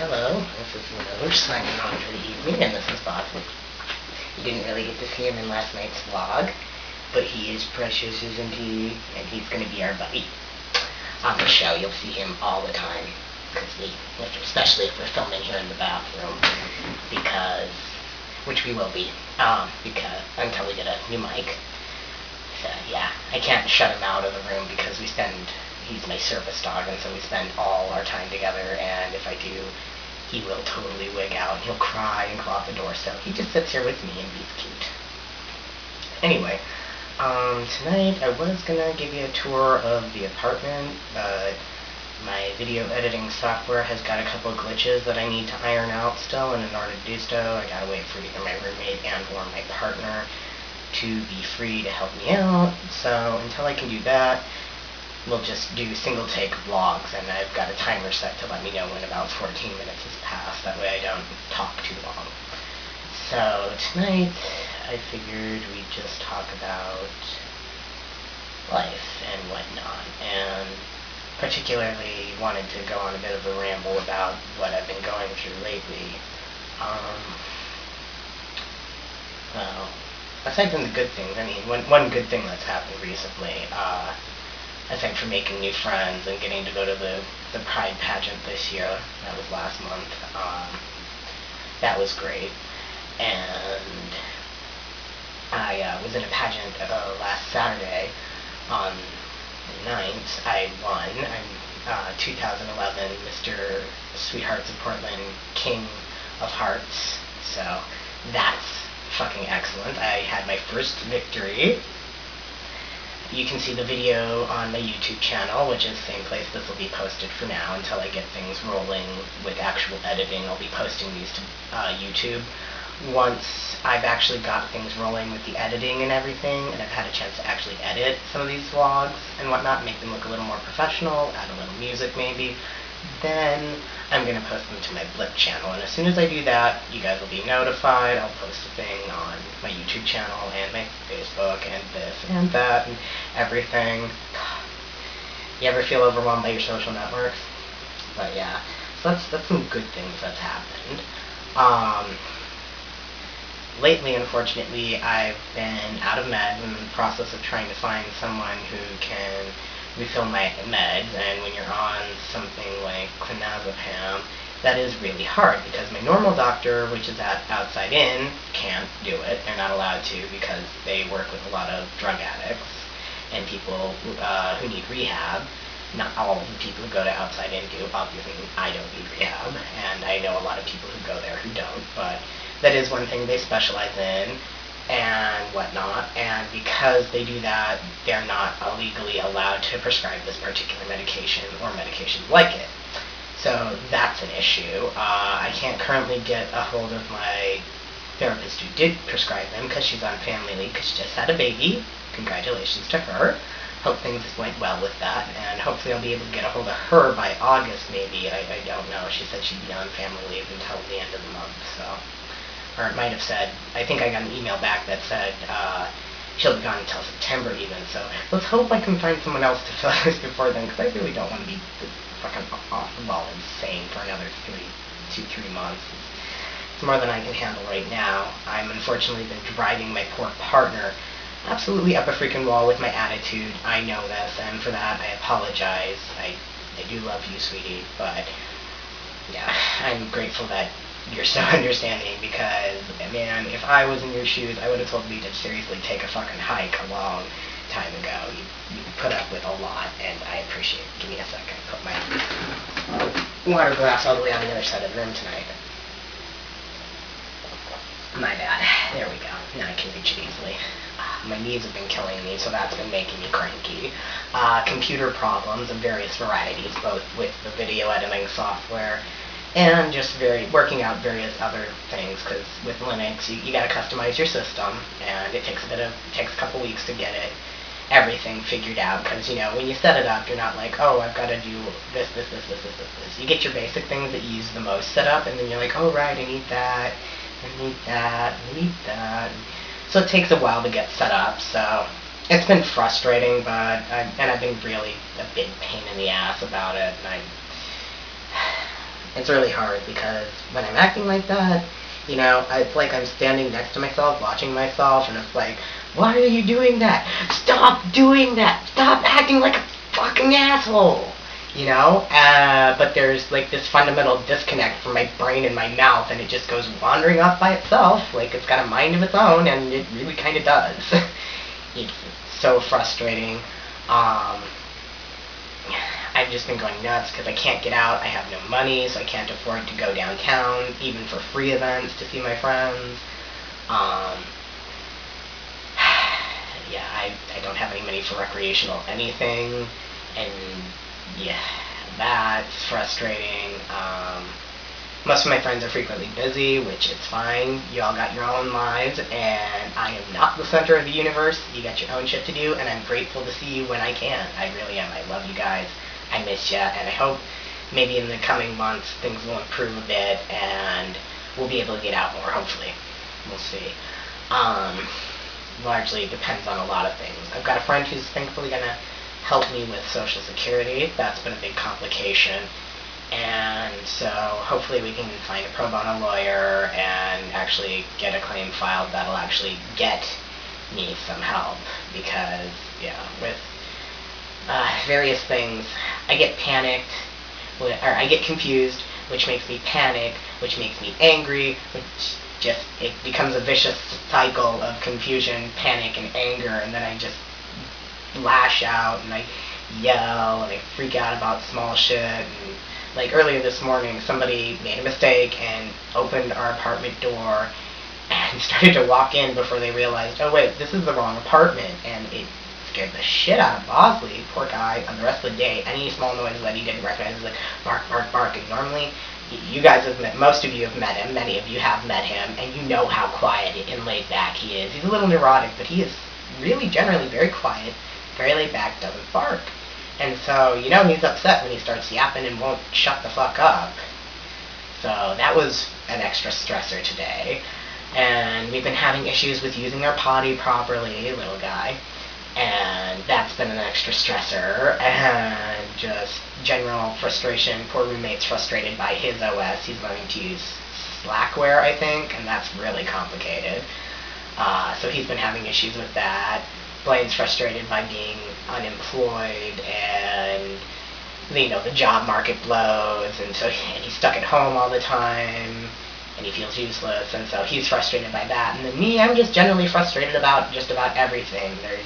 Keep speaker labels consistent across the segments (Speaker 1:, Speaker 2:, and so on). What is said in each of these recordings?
Speaker 1: hello. This is Manoj signing on for the evening, and this is Bob. You didn't really get to see him in last night's vlog, but he is precious, isn't he? And he's going to be our buddy. On the show, you'll see him all the time, especially if we're filming here in the bathroom, which we will be, until we get a new mic. So, yeah, I can't shut him out of the room because he's my service dog, and so we spend all our time together, and if I do, he will totally wig out, and he'll cry and claw at the door, so he just sits here with me, and he's cute. Anyway, tonight I was gonna give you a tour of the apartment, but my video editing software has got a couple of glitches that I need to iron out still, and in order to do so, I gotta wait for either my roommate and or my partner to be free to help me out. So until I can do that, we'll just do single take vlogs, and I've got a timer set to let me know when about 14 minutes has passed. That way I don't talk too long. So tonight I figured we'd just talk about life and whatnot, and particularly wanted to go on a bit of a ramble about what I've been going through lately. Well, aside from the good things, I mean, one good thing that's happened recently, aside from making new friends and getting to go to the Pride pageant this year, that was last month, that was great. And I was in a pageant last Saturday on the 9th. I won. I'm 2011 Mr. Sweethearts of Portland King of Hearts, so that's fucking excellent. I had my first victory. You can see the video on my YouTube channel, which is the same place this will be posted for now until I get things rolling with actual editing. I'll be posting these to YouTube once I've actually got things rolling with the editing and everything, and I've had a chance to actually edit some of these vlogs and whatnot, make them look a little more professional, add a little music maybe. Then I'm going to post them to my Blip channel, and as soon as I do that, you guys will be notified. I'll post a thing on my YouTube channel and my Facebook and this and that and everything. You ever feel overwhelmed by your social networks? But yeah, so that's some good things that's happened. Lately, unfortunately, I've been out of meds, in the process of trying to find someone who can refill my meds, and when you're on something like clonazepam, that is really hard, because my normal doctor, which is at Outside In, can't do it. They're not allowed to because they work with a lot of drug addicts and people who need rehab. Not all of the people who go to Outside In do. Obviously, I don't need rehab, and I know a lot of people who go there who don't, but that is one thing they specialize in and whatnot, and because they do that, they're not legally allowed to prescribe this particular medication or medications like it. So that's an issue. I can't currently get a hold of my therapist who did prescribe them because she's on family leave because she just had a baby. Congratulations to her. Hope things went well with that, and hopefully I'll be able to get a hold of her by August maybe. I don't know. She said she'd be on family leave until the end of the month, so. Or it might have said, I think I got an email back that said she'll be gone until September even, so let's hope I can find someone else to fill this before then, because I really don't want to be fucking off the ball insane for another 2-3 months. It's more than I can handle right now. I'm unfortunately been driving my poor partner absolutely up a freaking wall with my attitude. I know this, and for that I apologize. I do love you, sweetie, but yeah, I'm grateful that you're so understanding, because, man, if I was in your shoes, I would have told you to seriously take a fucking hike a long time ago. You put up with a lot, and I appreciate it. Give me a second. Put my water glass all the way on the other side of the room tonight. My bad. There we go. Now I can reach it easily. My knees have been killing me, so that's been making me cranky. Computer problems of various varieties, both with the video editing software and just working out various other things, because with Linux, you gotta customize your system, and it takes a couple weeks to get everything figured out, because, you know, when you set it up, you're not like, oh, I've got to do this. You get your basic things that you use the most set up, and then you're like, oh, right, I need that, I need that, I need that. So it takes a while to get set up, so it's been frustrating, but I've been really a big pain in the ass about it, and It's really hard because when I'm acting like that, it's like I'm standing next to myself, watching myself, and it's like, why are you doing that? Stop doing that! Stop acting like a fucking asshole! But there's like this fundamental disconnect from my brain and my mouth, and it just goes wandering off by itself, like it's got a mind of its own, and it really kind of does. It's so frustrating. I've just been going nuts because I can't get out. I have no money, so I can't afford to go downtown, even for free events, to see my friends. Yeah, I don't have any money for recreational anything, and yeah, that's frustrating. Most of my friends are frequently busy, which is fine. You all got your own lives, and I am not the center of the universe. You got your own shit to do, and I'm grateful to see you when I can. I really am. I love you guys. I miss ya, and I hope maybe in the coming months things will improve a bit, and we'll be able to get out more, hopefully. We'll see. Largely depends on a lot of things. I've got a friend who's thankfully going to help me with Social Security. That's been a big complication. And so hopefully we can find a pro bono lawyer and actually get a claim filed that'll actually get me some help. Because, yeah, with various things, I get panicked, or I get confused, which makes me panic, which makes me angry, which it becomes a vicious cycle of confusion, panic, and anger, and then I just lash out, and I yell, and I freak out about small shit, and like earlier this morning, somebody made a mistake and opened our apartment door and started to walk in before they realized, oh wait, this is the wrong apartment, and it scared the shit out of Bosley, poor guy, on the rest of the day. Any small noise that he didn't recognize was like, bark, bark, bark, and normally, you guys have met, most of you have met him, many of you have met him, and you know how quiet and laid back he is. He's a little neurotic, but he is really generally very quiet, very laid back, doesn't bark. And so, he's upset when he starts yapping and won't shut the fuck up. So that was an extra stressor today. And we've been having issues with using our potty properly, little guy. And that's been an extra stressor, and just general frustration. Poor roommate's frustrated by his OS. He's learning to use Slackware, I think, and that's really complicated. So he's been having issues with that. Blaine's frustrated by being unemployed, and the job market blows, and so he's stuck at home all the time, and he feels useless, and so he's frustrated by that. And then me, I'm just generally frustrated about just about everything. There's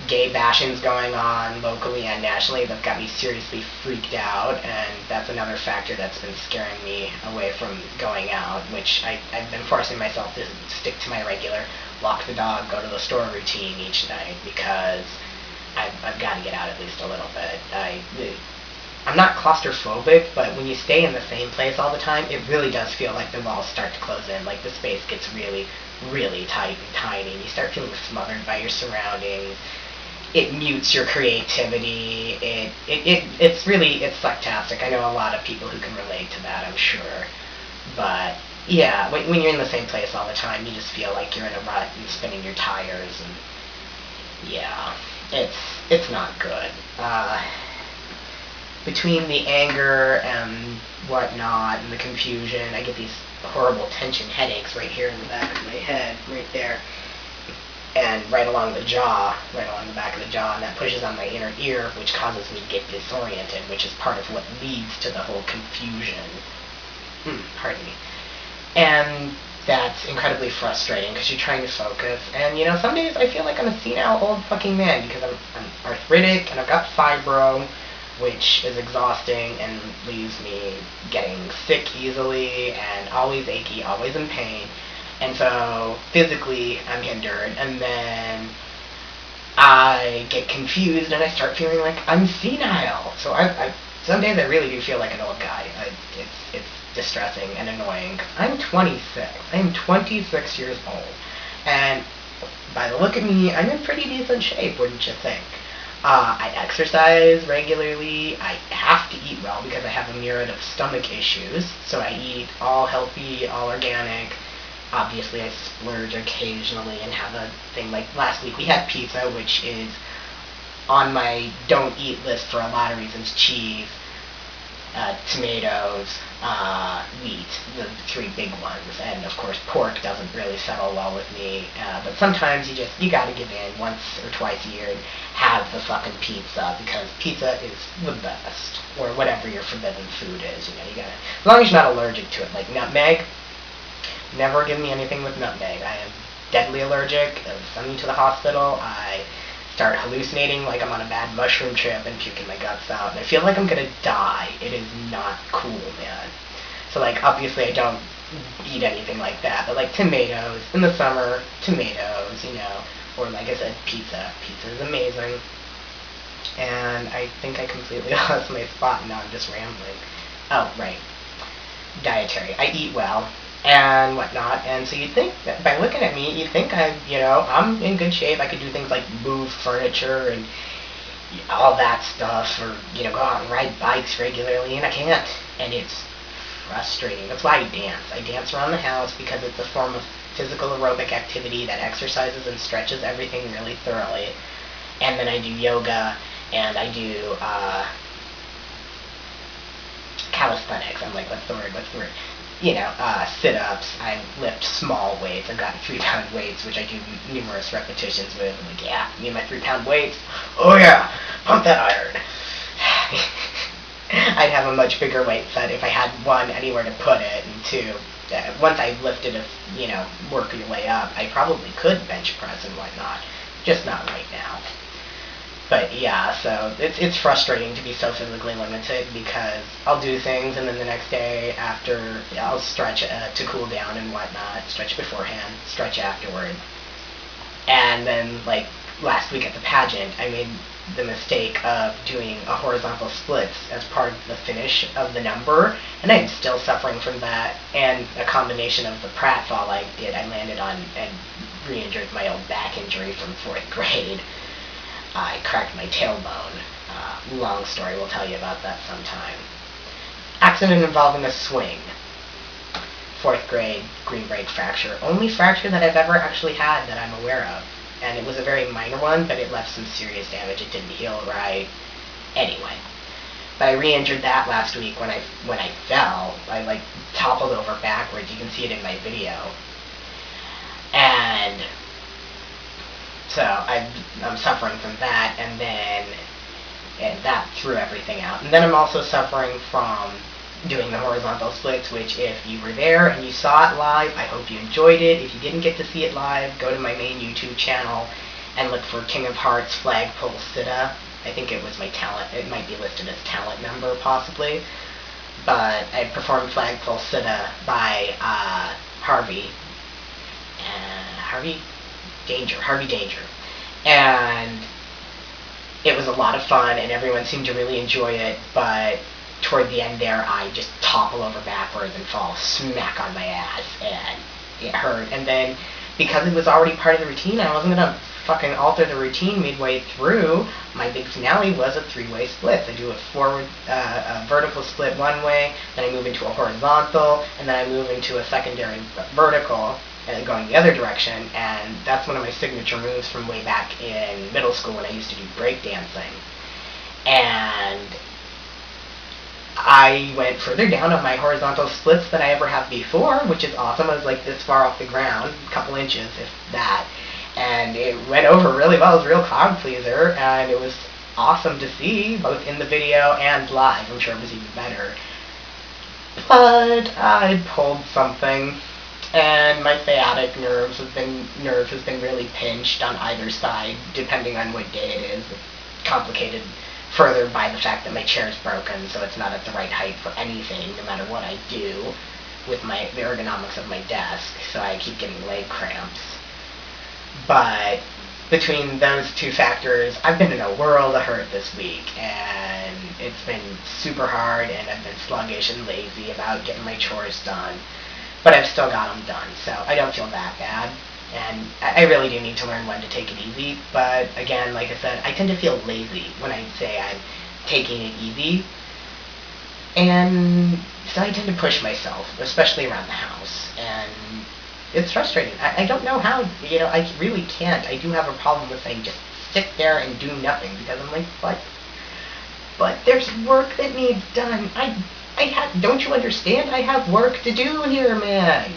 Speaker 1: gay bashings going on locally and nationally that got me seriously freaked out, and that's another factor that's been scaring me away from going out, which I've been forcing myself to stick to my regular walk the dog, go to the store routine each night, because I've got to get out at least a little bit. I'm not claustrophobic, but when you stay in the same place all the time, it really does feel like the walls start to close in, like the space gets really, really tight and tiny, and you start feeling smothered by your surroundings. It mutes your creativity. It's sucktastic. I know a lot of people who can relate to that, I'm sure. But yeah, when you're in the same place all the time, you just feel like you're in a rut and spinning your tires, and yeah, it's not good. Between the anger and whatnot and the confusion, I get these horrible tension headaches right here in the back of my head, right there. And right along the back of the jaw, and that pushes on my inner ear, which causes me to get disoriented, which is part of what leads to the whole confusion. Pardon me. And that's incredibly frustrating, because you're trying to focus, and some days I feel like I'm a senile old fucking man, because I'm arthritic, and I've got fibro, which is exhausting, and leaves me getting sick easily, and always achy, always in pain. And so, physically, I'm hindered, and then I get confused, and I start feeling like I'm senile. So some days I really do feel like an old guy. It's distressing and annoying. I'm 26. I am 26 years old. And by the look of me, I'm in pretty decent shape, wouldn't you think? I exercise regularly. I have to eat well because I have a myriad of stomach issues. So I eat all healthy, all organic. Obviously, I splurge occasionally and have a thing like last week we had pizza, which is on my don't eat list for a lot of reasons. Cheese, tomatoes, wheat, the three big ones, and of course pork doesn't really settle well with me, but sometimes you gotta give in once or twice a year and have the fucking pizza, because pizza is the best, or whatever your forbidden food is, you gotta, as long as you're not allergic to it, like nutmeg, never give me anything with nutmeg. I am deadly allergic. It'll send me to the hospital. I start hallucinating like I'm on a bad mushroom trip and puking my guts out. And I feel like I'm gonna die. It is not cool, man. So like obviously I don't eat anything like that. But like tomatoes in the summer, tomatoes, or like I said, pizza. Pizza is amazing. And I think I completely lost my spot and now I'm just rambling. Oh, right. Dietary. I eat well and whatnot, and so you'd think that by looking at me, you'd think I'm in good shape. I could do things like move furniture and all that stuff, or go out and ride bikes regularly, and I can't, and it's frustrating. That's why I dance. I dance around the house because it's a form of physical aerobic activity that exercises and stretches everything really thoroughly, and then I do yoga, and I do calisthenics. I'm like, what's the word? Sit-ups. I lift small weights. I've got 3-pound weights, which I do numerous repetitions with. I'm like, yeah, me and my 3-pound weights. Oh yeah, pump that iron. I'd have a much bigger weight set if I had one, anywhere to put it, and two, once I lifted work your way up, I probably could bench press and whatnot. Just not right now. But yeah, so it's frustrating to be so physically limited, because I'll do things and then the next day after I'll stretch to cool down and whatnot, stretch beforehand, stretch afterward. And then like last week at the pageant, I made the mistake of doing a horizontal splits as part of the finish of the number, and I'm still suffering from that, and a combination of the pratfall I did. I landed on and re-injured my old back injury from 4th grade. I cracked my tailbone. Long story, we'll tell you about that sometime. Accident involving a swing. 4th grade, green break fracture. Only fracture that I've ever actually had that I'm aware of. And it was a very minor one, but it left some serious damage. It didn't heal right. Anyway. But I re-injured that last week when I fell. I like toppled over backwards. You can see it in my video. And so I'm suffering from that, and that threw everything out. And then I'm also suffering from doing the horizontal splits, which if you were there and you saw it live, I hope you enjoyed it. If you didn't get to see it live, go to my main YouTube channel and look for King of Hearts Flagpole Sitta. I think it was my talent. It might be listed as talent number, possibly. But I performed Flagpole Sitta by Harvey Danger. And it was a lot of fun, and everyone seemed to really enjoy it, but toward the end there, I just topple over backwards and fall smack on my ass, and it hurt. And then, because it was already part of the routine, I wasn't going to fucking alter the routine midway through. My big finale was a 3-way split. I do a vertical split one way, then I move into a horizontal, and then I move into a secondary vertical, and going the other direction, and that's one of my signature moves from way back in middle school when I used to do breakdancing. And I went further down on my horizontal splits than I ever have before, which is awesome. I was like this far off the ground, a couple inches, if that. And it went over really well. It was a real crowd pleaser, and it was awesome to see, both in the video and live. I'm sure it was even better. But I pulled something, and my sciatic nerve has been really pinched on either side, depending on what day it is. It's complicated further by the fact that my chair is broken, so it's not at the right height for anything, no matter what I do with the ergonomics of my desk, so I keep getting leg cramps. But between those two factors, I've been in a world of hurt this week, and it's been super hard, and I've been sluggish and lazy about getting my chores done. But I've still got them done, so I don't feel that bad. And I really do need to learn when to take it easy. But again, like I said, I tend to feel lazy when I say I'm taking it easy. And so I tend to push myself, especially around the house. And it's frustrating. I don't know how, I really can't. I do have a problem with saying just sit there and do nothing, because I'm like, what? but there's work that needs done. Don't you understand? I have work to do here, man.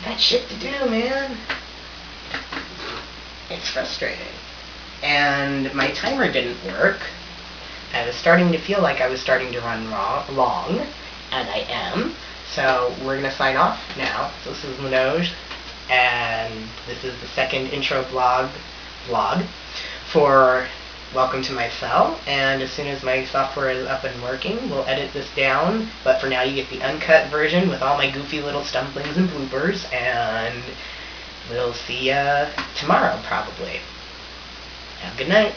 Speaker 1: Got shit to do, man. It's frustrating. And my timer didn't work. I was starting to feel like I was starting to run long, and I am. So we're going to sign off now. So this is Manoj, and this is the second intro vlog for Welcome to My Cell. And as soon as my software is up and working, we'll edit this down. But for now, you get the uncut version with all my goofy little stumblings and bloopers, and we'll see ya tomorrow, probably. Have a good night.